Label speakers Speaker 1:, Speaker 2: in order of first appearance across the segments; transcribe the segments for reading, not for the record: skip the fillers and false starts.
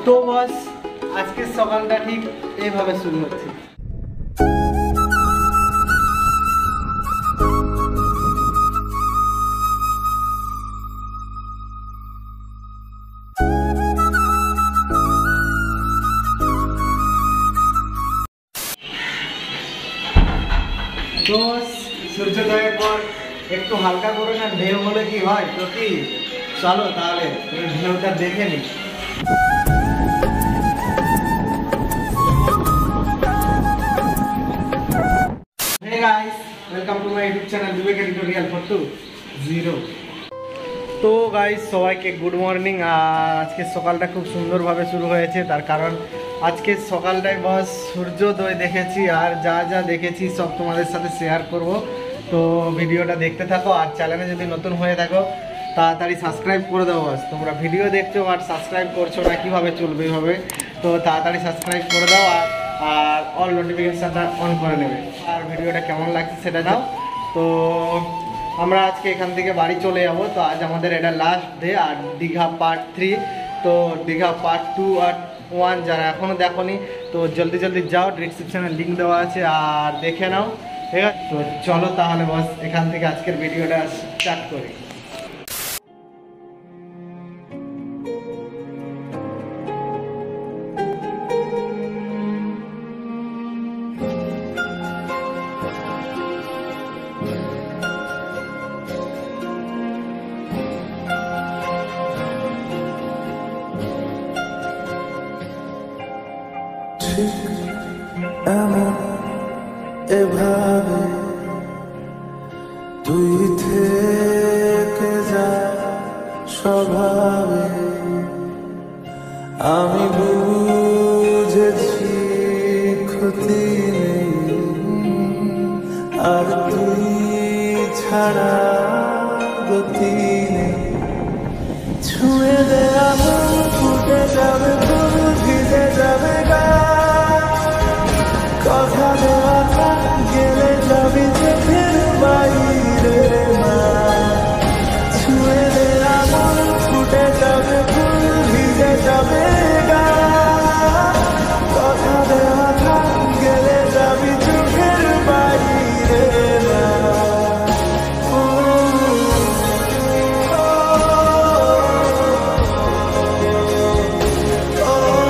Speaker 1: তো বস আজকে সকালটা ঠিক এইভাবে শুরু হচ্ছে। তো সূর্যোদয়ের পর একটু হালকা করে না ঢেউ হলে কি হয়, তো কি চলো তাহলে ঢেউটা দেখে নি। Hey guys, welcome to my YouTube channel Vivek Editorial 420। তো গাইস সবাইকে গুড মর্নিং। আজকে সকালটা খুব সুন্দরভাবে শুরু হয়েছে, তার কারণ আজকে সকালটায় বস সূর্যোদয় দেখেছি, আর যা যা দেখেছি সব তোমাদের সাথে শেয়ার করব। তো ভিডিওটা দেখতে থাকো, আর চ্যানেলে যদি নতুন হয়ে থাকো তাড়াতাড়ি সাবস্ক্রাইব করে দাও। বস তোমরা ভিডিও দেখছো আর সাবস্ক্রাইব করছো না, কীভাবে চলবে এইভাবে? তো তাড়াতাড়ি সাবস্ক্রাইব করে দাও আর অল নোটিফিকেশানটা অন করে নেবে। আর ভিডিওটা কেমন লাগছে সেটা দাও। তো আমরা আজকে এখান থেকে বাড়ি চলে যাব। তো আজ আমাদের এটা লাস্ট ডে, আর দীঘা পার্ট 3। তো দীঘা পার্ট 2 আর 1 যারা এখনও দেখোনি তো জলদি জলদি যাও, ডিসক্রিপশানে লিঙ্ক দেওয়া আছে আর দেখে নাও, ঠিক আছে? তো চলো তাহলে বস এখান থেকে আজকের ভিডিওটা স্টার্ট করি।
Speaker 2: এমন এভাবে তুই থেকে যা স্বভাবে, আমি বুঝেছি ক্ষতি নেই, আর তুই ছাড়া গতি নেই। ছুঁয়ে দে আগুন, ফুটে যাবে ফুল, ভিজে যাবে গা, কথা দেওয়া গেলে যাবি চোখের বাইরে না। ছুঁয়ে দে আগুন, ফুটে যাবে ফুল, ভিজে যাবে গা, কথা দেওয়া গেলে যাবি চোখের বাইরে না। Oh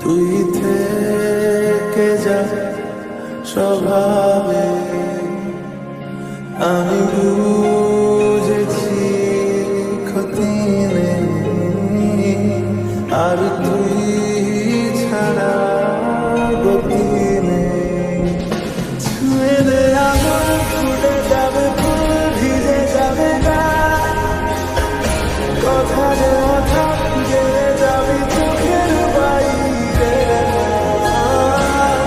Speaker 2: তুই থেকে যা স্বভাবে আমি বুঝেছি ক্ষতি নেই আর তুই ছাড়া গতি নেই ছুঁয়ে দে আমার ফুটে যাবে ফুল ভিজে যাবে না কথা রে কথা গেলে যাবি চোখের বাইরে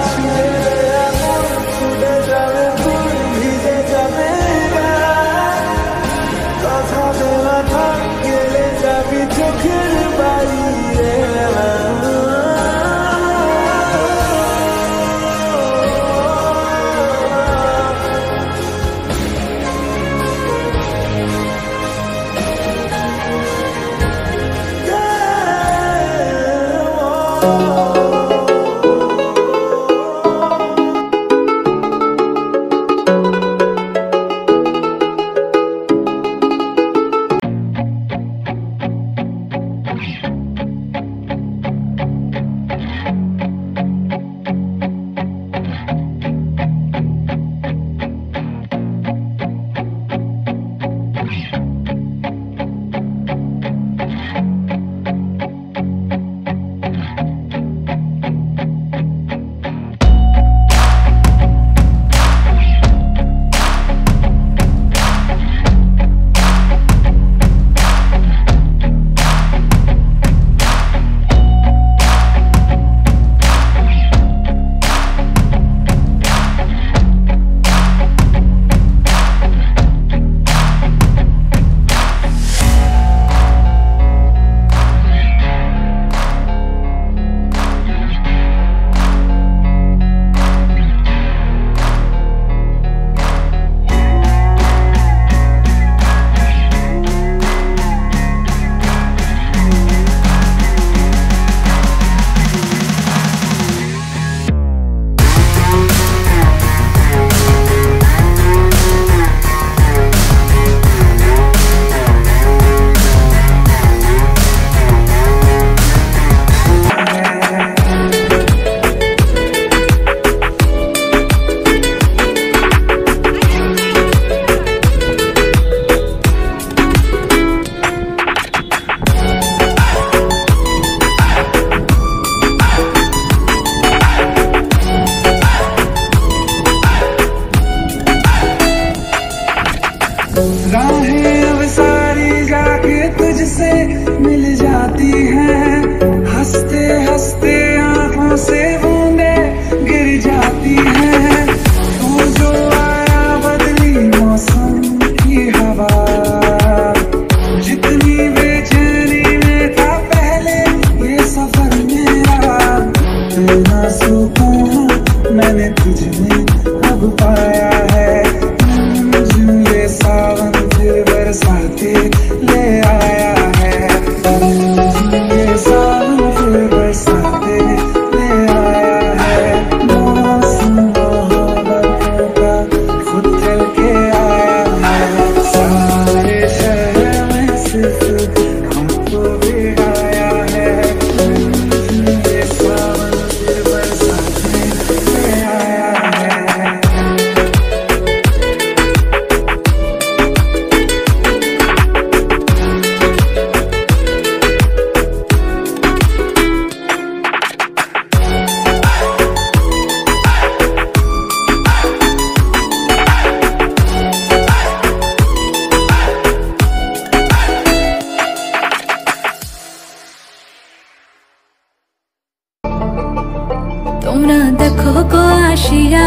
Speaker 2: ছুঁয়ে দে আমার ফুটে যাবে ফুল ভিজে যাবে না কথা রে কথা গেলে যাবি চোখের বাইরে
Speaker 3: राहें अब सारी जाके तुझसे मिल जाती हैं हंसते हंसते आंखों से बूंदे गिर जाती हैं तू जो आया बदली मौसम की हवा जितनी बेचैनी में था पहले ये सफर मेरा इतना सुकून मैंने तुझ में अब पाया है ये सावन फिर बरसाते ले आया है ये सावन फिर बरसाते ले आया है मौसम मोहब्बतों का खुद चल के आया है सारे शहर में सिर्फ हमको बिगाया है ये सावन फिर बरसाते ले आया है
Speaker 4: তোমরা দেখো গো আসিয়া